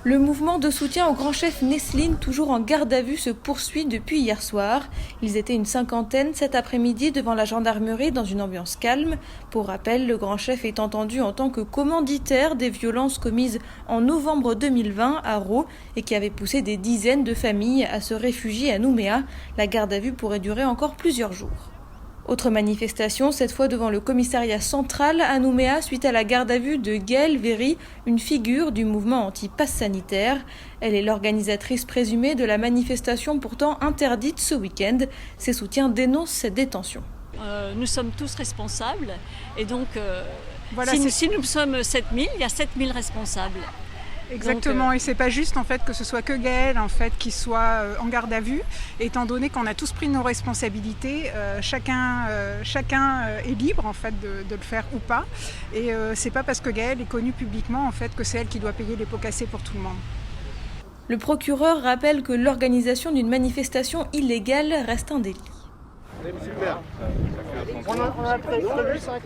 Le mouvement de soutien au grand chef Nestlin, toujours en garde à vue, se poursuit depuis hier soir. Ils étaient une cinquantaine cet après-midi devant la gendarmerie dans une ambiance calme. Pour rappel, le grand chef est entendu en tant que commanditaire des violences commises en novembre 2020 à Rault et qui avait poussé des dizaines de familles à se réfugier à Nouméa. La garde à vue pourrait durer encore plusieurs jours. Autre manifestation, cette fois devant le commissariat central à Nouméa suite à la garde à vue de Gaëlle Véry, une figure du mouvement anti-pass sanitaire. Elle est l'organisatrice présumée de la manifestation pourtant interdite ce week-end. Ses soutiens dénoncent cette détention. Nous sommes tous responsables et donc Voilà, si nous sommes 7000, il y a 7000 responsables. Exactement, Donc, et c'est pas juste en fait que ce soit que Gaëlle en fait qui soit en garde à vue, étant donné qu'on a tous pris nos responsabilités, chacun est libre en fait de le faire ou pas, et c'est pas parce que Gaëlle est connue publiquement en fait que c'est elle qui doit payer les pots cassés pour tout le monde. Le procureur rappelle que l'organisation d'une manifestation illégale reste un délit. Super. On a prévu 5.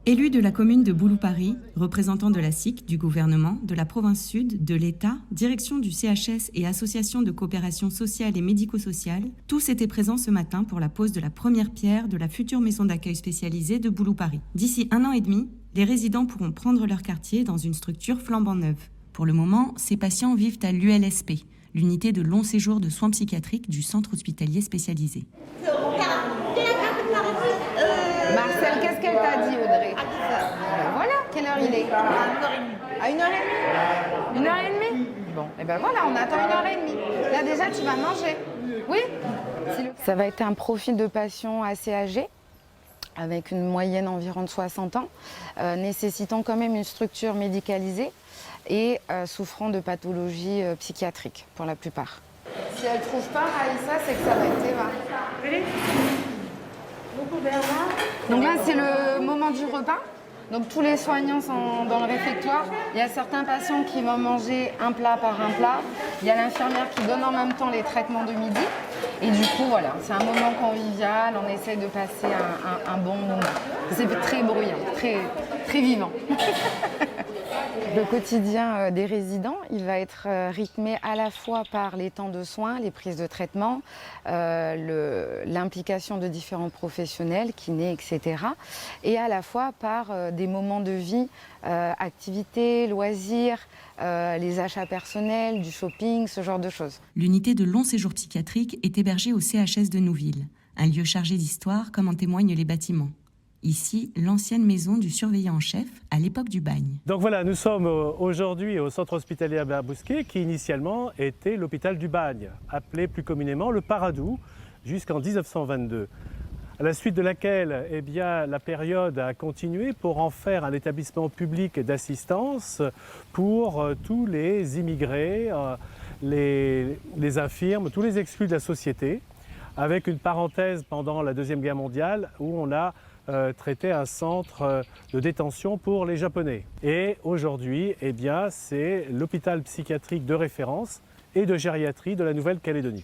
Élus de la commune de Boulou-Paris, représentants de la SIC, du gouvernement, de la province sud, de l'État, direction du CHS et association de coopération sociale et médico-sociale, tous étaient présents ce matin pour la pose de la première pierre de la future maison d'accueil spécialisée de Boulou-Paris. D'ici 1 an et demi, les résidents pourront prendre leur quartier dans une structure flambant neuve. Pour le moment, ces patients vivent à l'ULSP, l'unité de long séjour de soins psychiatriques du centre hospitalier spécialisé. Marcel, qu'est-ce qu'elle t'a dit, Audrey? Voilà, quelle heure il est? À 1h30. 1h30? Bon, et ben voilà, on attend 1h30. Là déjà, tu vas manger. Oui? Ça va être un profil de patient assez âgé, avec une moyenne environ de 60 ans, nécessitant quand même une structure médicalisée et souffrant de pathologies psychiatriques pour la plupart. Si elle ne trouve pas Raïssa, c'est que ça va être Eva. Donc là, c'est le moment du repas. Donc tous les soignants sont dans le réfectoire. Il y a certains patients qui vont manger un plat par un plat. Il y a l'infirmière qui donne en même temps les traitements de midi. Et du coup, voilà, c'est un moment convivial. On essaie de passer un bon moment. C'est très bruyant, très vivant. Le quotidien des résidents, il va être rythmé à la fois par les temps de soins, les prises de traitement, l'implication de différents professionnels, kinés, etc. Et à la fois par des moments de vie, activités, loisirs, les achats personnels, du shopping, ce genre de choses. L'unité de long séjour psychiatrique est hébergée au CHS de Nouville, un lieu chargé d'histoire comme en témoignent les bâtiments. Ici, l'ancienne maison du surveillant en chef à l'époque du bagne. Donc voilà, nous sommes aujourd'hui au centre hospitalier Albert Bousquet, qui initialement était l'hôpital du Bagne, appelé plus communément le Paradou, jusqu'en 1922. À la suite de laquelle la période a continué pour en faire un établissement public d'assistance pour tous les immigrés, les infirmes, tous les exclus de la société, avec une parenthèse pendant la Deuxième Guerre mondiale où on a traité un centre de détention pour les Japonais. Et aujourd'hui, c'est l'hôpital psychiatrique de référence et de gériatrie de la Nouvelle-Calédonie.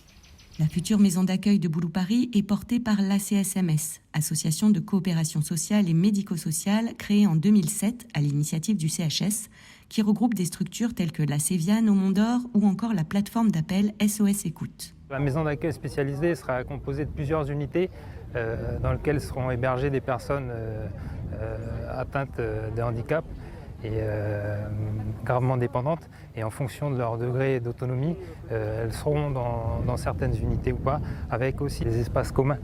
La future maison d'accueil de Boulou-Paris est portée par l'ACSMS, Association de coopération sociale et médico-sociale créée en 2007 à l'initiative du CHS, qui regroupe des structures telles que la Séviane au Mont-d'Or ou encore la plateforme d'appel SOS Écoute. La maison d'accueil spécialisée sera composée de plusieurs unités dans lesquelles seront hébergées des personnes atteintes de handicap et gravement dépendantes. Et en fonction de leur degré d'autonomie, elles seront dans certaines unités ou pas, avec aussi des espaces communs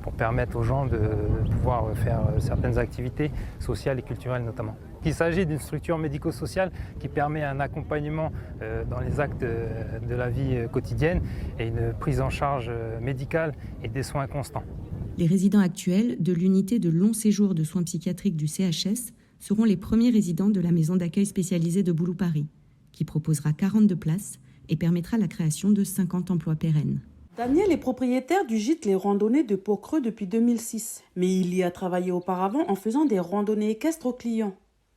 pour permettre aux gens de pouvoir faire certaines activités sociales et culturelles notamment. Il s'agit d'une structure médico-sociale qui permet un accompagnement dans les actes de la vie quotidienne et une prise en charge médicale et des soins constants. Les résidents actuels de l'unité de long séjour de soins psychiatriques du CHS seront les premiers résidents de la maison d'accueil spécialisée de Boulou-Paris, qui proposera 42 places et permettra la création de 50 emplois pérennes. Daniel est propriétaire du gîte Les Randonnées de Pau-Creux depuis 2006, mais il y a travaillé auparavant en faisant des randonnées équestres aux clients.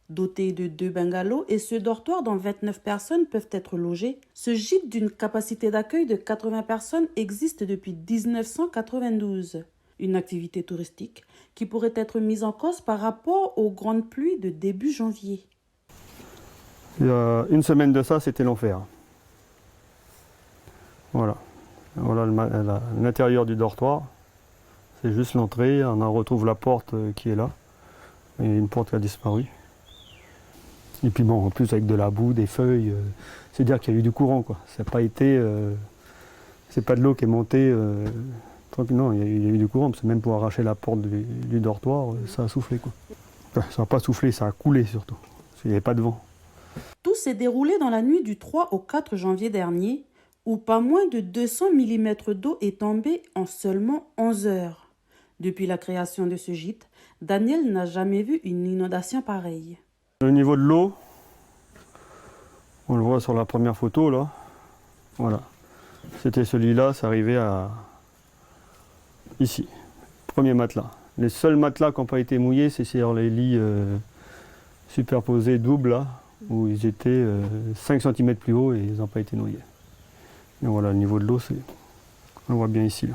Doté de 2 bungalows et ce dortoir dont 29 personnes peuvent être logées, ce gîte d'une capacité d'accueil de 80 personnes existe depuis 1992. Une activité touristique qui pourrait être mise en cause par rapport aux grandes pluies de début janvier. Il y a une semaine de ça, c'était l'enfer. Voilà. Voilà l'intérieur du dortoir. C'est juste l'entrée. On retrouve la porte qui est là. Et une porte qui a disparu. Et puis bon, en plus avec de la boue, des feuilles, c'est dire qu'il y a eu du courant, quoi. Ça n'a pas été, c'est pas de l'eau qui est montée tranquille. Non, il y a eu du courant. Parce que même pour arracher la porte du dortoir, ça a soufflé, quoi. Enfin, ça n'a pas soufflé, ça a coulé surtout. Parce qu'il n'y avait pas de vent. Tout s'est déroulé dans la nuit du 3 au 4 janvier dernier, où pas moins de 200 mm d'eau est tombée en seulement 11 heures. Depuis la création de ce gîte, Daniel n'a jamais vu une inondation pareille. Le niveau de l'eau, on le voit sur la première photo là. Voilà. C'était celui-là, ça arrivait à ici. Premier matelas. Les seuls matelas qui n'ont pas été mouillés, c'est sur les lits superposés doubles là, où ils étaient 5 cm plus haut et ils n'ont pas été noyés. Et voilà, le niveau de l'eau, on le voit bien ici là.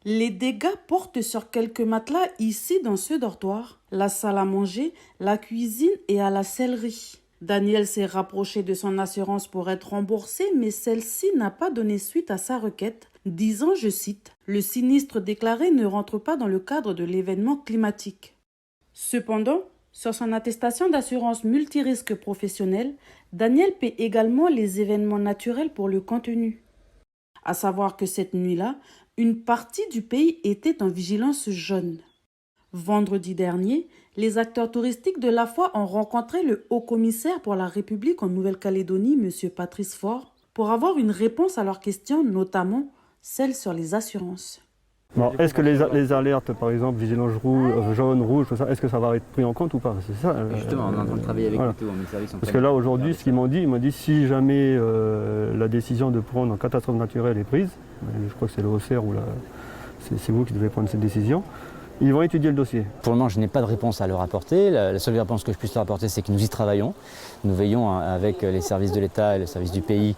Les dégâts portent sur quelques matelas ici dans ce dortoir, la salle à manger, la cuisine et à la sellerie. Daniel s'est rapproché de son assurance pour être remboursé, mais celle-ci n'a pas donné suite à sa requête, disant, je cite, « Le sinistre déclaré ne rentre pas dans le cadre de l'événement climatique ». Cependant, sur son attestation d'assurance multirisque professionnelle, Daniel paie également les événements naturels pour le contenu. À savoir que cette nuit-là, une partie du pays était en vigilance jaune. Vendredi dernier, les acteurs touristiques de la foi ont rencontré le haut-commissaire pour la République en Nouvelle-Calédonie, M. Patrice Faure, pour avoir une réponse à leurs questions, notamment celle sur les assurances. Bon, est-ce que les alertes, par exemple, vigilance jaune, rouge, tout ça, est-ce que ça va être pris en compte ou pas? C'est ça. Justement, on est en train de travailler avec plutôt, mes services. Parce que là, aujourd'hui, ce qu'ils m'ont dit, ils m'ont dit si jamais la décision de prendre en catastrophe naturelle est prise, je crois que c'est le OCR ou c'est vous qui devez prendre cette décision, ils vont étudier le dossier. Pour le moment, je n'ai pas de réponse à leur apporter. La seule réponse que je puisse leur apporter, c'est que nous y travaillons. Nous veillons avec les services de l'État et les services du pays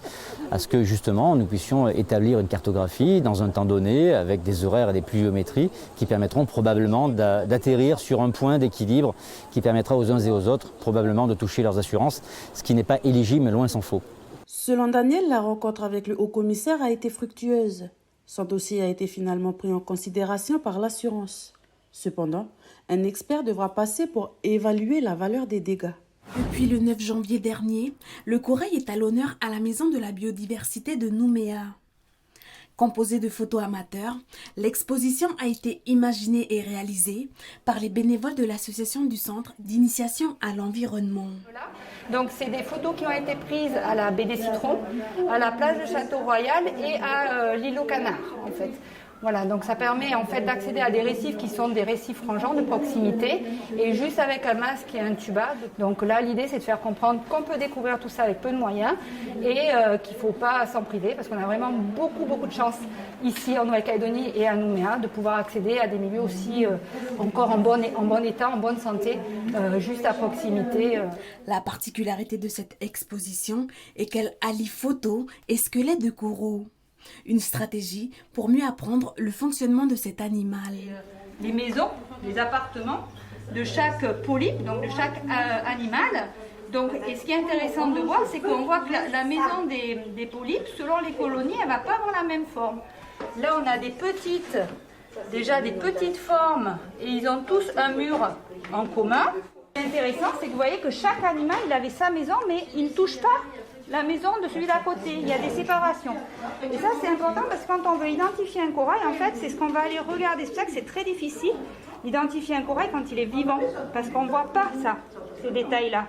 à ce que justement nous puissions établir une cartographie dans un temps donné avec des horaires et des pluviométries qui permettront probablement d'atterrir sur un point d'équilibre qui permettra aux uns et aux autres probablement de toucher leurs assurances, ce qui n'est pas éligible mais loin s'en faut. Selon Daniel, la rencontre avec le haut-commissaire a été fructueuse. Son dossier a été finalement pris en considération par l'assurance. Cependant, un expert devra passer pour évaluer la valeur des dégâts. Depuis le 9 janvier dernier, le corail est à l'honneur à la Maison de la Biodiversité de Nouméa. Composée de photos amateurs, l'exposition a été imaginée et réalisée par les bénévoles de l'association du Centre d'initiation à l'environnement. Donc c'est des photos qui ont été prises à la baie des Citrons, à la plage de Château-Royal et à l'île aux Canards en fait. Voilà, donc ça permet en fait d'accéder à des récifs qui sont des récifs rangeants de proximité et juste avec un masque et un tuba. Donc là, l'idée c'est de faire comprendre qu'on peut découvrir tout ça avec peu de moyens et qu'il ne faut pas s'en priver parce qu'on a vraiment beaucoup de chance ici en Nouvelle-Calédonie et à Nouméa de pouvoir accéder à des milieux aussi encore en bon état, en bonne santé, juste à proximité. La particularité de cette exposition est qu'elle allie photos et squelettes de coraux. Une stratégie pour mieux apprendre le fonctionnement de cet animal. Les maisons, les appartements de chaque polype, donc de chaque animal. Donc, et ce qui est intéressant de voir, c'est qu'on voit que la maison des polypes, selon les colonies, elle ne va pas avoir la même forme. Là, on a déjà des petites formes et ils ont tous un mur en commun. Ce qui est intéressant, c'est que vous voyez que chaque animal, il avait sa maison, mais il ne touche pas la maison de celui d'à côté, il y a des séparations. Et ça c'est important parce que quand on veut identifier un corail, en fait, c'est ce qu'on va aller regarder. C'est pour ça que c'est très difficile d'identifier un corail quand il est vivant, parce qu'on ne voit pas ça, ces détails-là.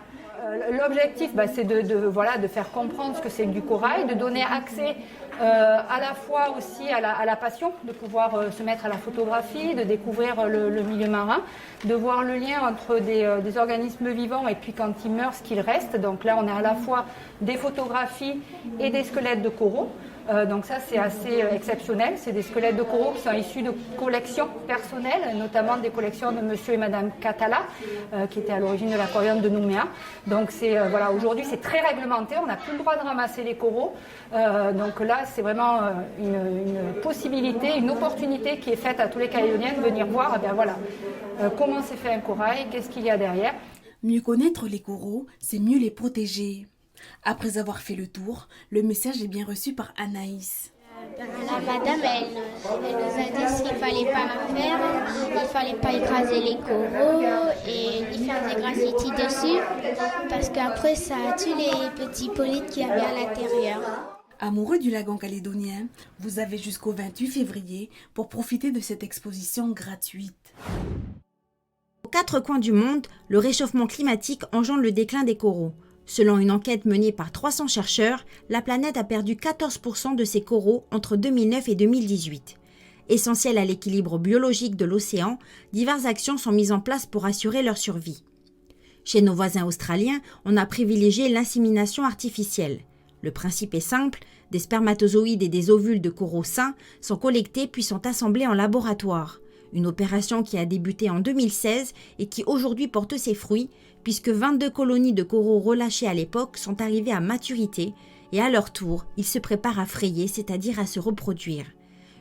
L'objectif, c'est de faire comprendre ce que c'est du corail, de donner accès à la fois aussi à la passion, de pouvoir se mettre à la photographie, de découvrir le milieu marin, de voir le lien entre des organismes vivants et puis quand ils meurent, ce qu'il reste. Donc là, on a à la fois des photographies et des squelettes de coraux. Donc ça, c'est assez exceptionnel. C'est des squelettes de coraux qui sont issus de collections personnelles, notamment des collections de monsieur et madame Catala, qui étaient à l'origine de l'aquarium de Nouméa. Donc voilà, aujourd'hui, c'est très réglementé. On n'a plus le droit de ramasser les coraux. Donc là, c'est vraiment une possibilité, une opportunité qui est faite à tous les Calédoniens de venir voir comment s'est fait un corail, qu'est-ce qu'il y a derrière. Mieux connaître les coraux, c'est mieux les protéger. Après avoir fait le tour, le message est bien reçu par Anaïs. La madame, elle nous a dit ce qu'il ne fallait pas faire, il ne fallait pas écraser les coraux et y faire des graffitis dessus, parce qu'après ça tue les petits polypes qu'il y avait à l'intérieur. Amoureux du lagon calédonien, vous avez jusqu'au 28 février pour profiter de cette exposition gratuite. Aux quatre coins du monde, le réchauffement climatique engendre le déclin des coraux. Selon une enquête menée par 300 chercheurs, la planète a perdu 14% de ses coraux entre 2009 et 2018. Essentiels à l'équilibre biologique de l'océan, diverses actions sont mises en place pour assurer leur survie. Chez nos voisins australiens, on a privilégié l'insémination artificielle. Le principe est simple, des spermatozoïdes et des ovules de coraux sains sont collectés puis sont assemblés en laboratoire. Une opération qui a débuté en 2016 et qui aujourd'hui porte ses fruits, puisque 22 colonies de coraux relâchées à l'époque sont arrivées à maturité et à leur tour, ils se préparent à frayer, c'est-à-dire à se reproduire.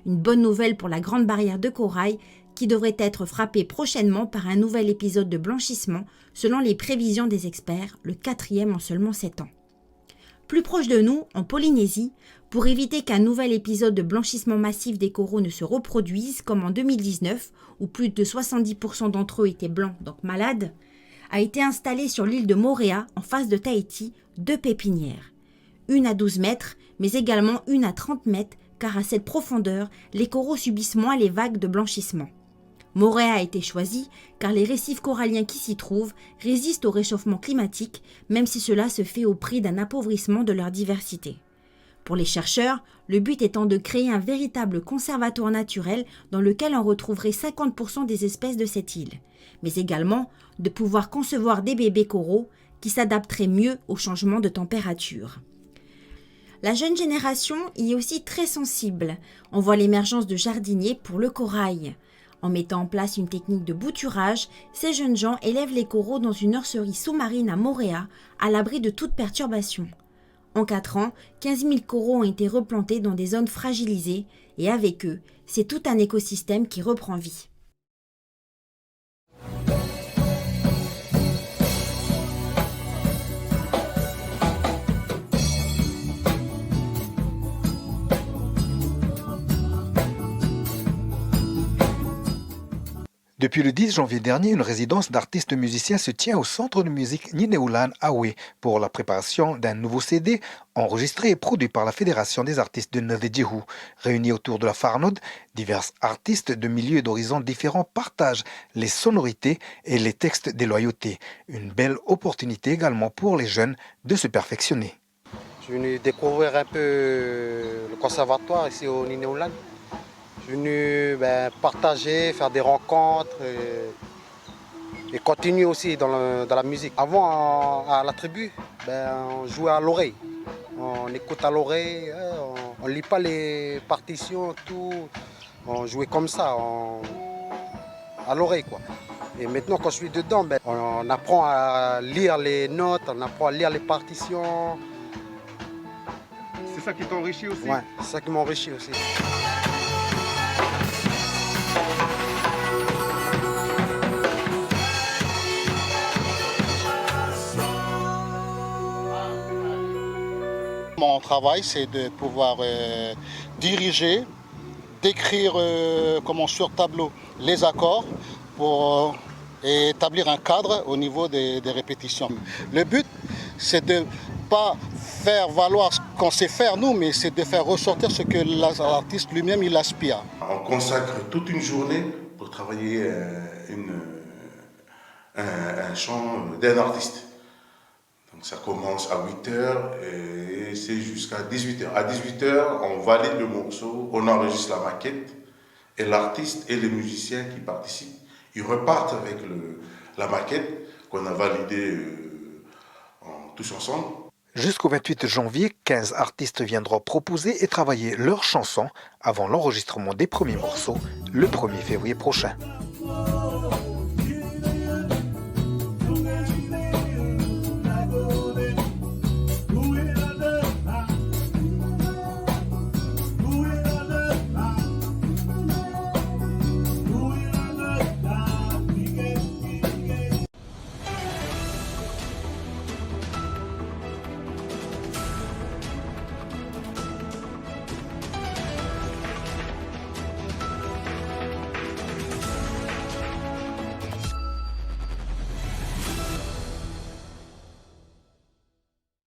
Une bonne nouvelle pour la grande barrière de corail qui devrait être frappée prochainement par un nouvel épisode de blanchissement selon les prévisions des experts, le 4e en seulement 7 ans. Plus proche de nous, en Polynésie, pour éviter qu'un nouvel épisode de blanchissement massif des coraux ne se reproduise, comme en 2019, où plus de 70% d'entre eux étaient blancs, donc malades, a été installé sur l'île de Moorea, en face de Tahiti, 2 pépinières. Une à 12 mètres, mais également une à 30 mètres, car à cette profondeur, les coraux subissent moins les vagues de blanchissement. Moorea a été choisi car les récifs coralliens qui s'y trouvent résistent au réchauffement climatique, même si cela se fait au prix d'un appauvrissement de leur diversité. Pour les chercheurs, le but étant de créer un véritable conservatoire naturel dans lequel on retrouverait 50% des espèces de cette île, mais également de pouvoir concevoir des bébés coraux qui s'adapteraient mieux au changement de température. La jeune génération y est aussi très sensible. On voit l'émergence de jardiniers pour le corail. En mettant en place une technique de bouturage, ces jeunes gens élèvent les coraux dans une nurserie sous-marine à Moorea, à l'abri de toute perturbation. En 4 ans, 15 000 coraux ont été replantés dans des zones fragilisées et avec eux, c'est tout un écosystème qui reprend vie. Depuis le 10 janvier dernier, une résidence d'artistes musiciens se tient au centre de musique Nineulan Awe pour la préparation d'un nouveau CD enregistré et produit par la Fédération des artistes de Neve-Djihu. Réunis autour de la Farnode, divers artistes de milieux et d'horizons différents partagent les sonorités et les textes des loyautés. Une belle opportunité également pour les jeunes de se perfectionner. Je suis venu découvrir un peu le conservatoire ici au Nineulan. Je suis venu partager, faire des rencontres et continuer aussi dans la musique. Avant, à la tribu, on jouait à l'oreille. On écoute à l'oreille, on ne lit pas les partitions, tout. On jouait comme ça, à l'oreille, quoi. Et maintenant, quand je suis dedans, on apprend à lire les notes, on apprend à lire les partitions. C'est ça qui t'enrichit aussi? Ouais, c'est ça qui m'enrichit aussi. Mon travail, c'est de pouvoir diriger, d'écrire sur tableau les accords pour établir un cadre au niveau des répétitions. Le but, c'est de ne pas faire valoir ce qu'on sait faire nous, mais c'est de faire ressortir ce que l'artiste lui-même il aspire. On consacre toute une journée pour travailler un chant d'un artiste. Donc ça commence à 8h et c'est jusqu'à 18h. À 18h, on valide le morceau, on enregistre la maquette et l'artiste et les musiciens qui participent, ils repartent avec la maquette qu'on a validée tous ensemble. Jusqu'au 28 janvier, 15 artistes viendront proposer et travailler leurs chansons avant l'enregistrement des premiers morceaux le 1er février prochain.